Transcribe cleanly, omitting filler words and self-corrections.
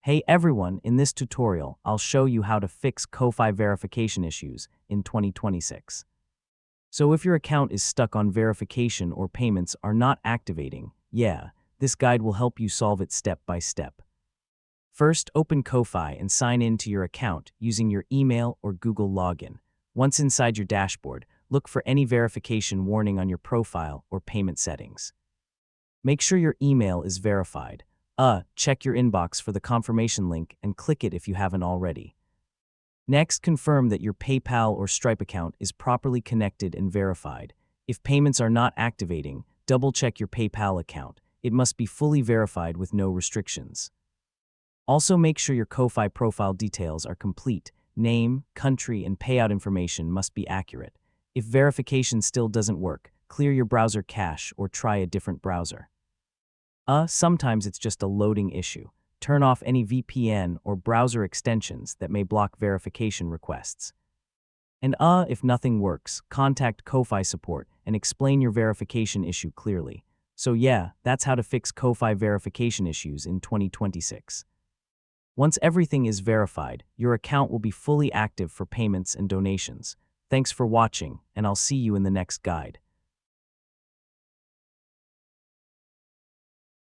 Hey everyone, in this tutorial, I'll show you how to fix Ko-Fi verification issues in 2026. So if your account is stuck on verification or payments are not activating, this guide will help you solve it step by step. First, open Ko-Fi and sign in to your account using your email or Google login. Once inside your dashboard, look for any verification warning on your profile or payment settings. Make sure your email is verified. Check your inbox for the confirmation link and click it if you haven't already. Next, confirm that your PayPal or Stripe account is properly connected and verified. If payments are not activating, double-check your PayPal account. It must be fully verified with no restrictions. Also, make sure your Ko-Fi profile details are complete. Name, country, and payout information must be accurate. If verification still doesn't work, clear your browser cache or try a different browser. Sometimes it's just a loading issue. Turn off any VPN or browser extensions that may block verification requests. And if nothing works, contact Ko-Fi support and explain your verification issue clearly. So that's how to fix Ko-Fi verification issues in 2026. Once everything is verified, your account will be fully active for payments and donations. Thanks for watching, and I'll see you in the next guide.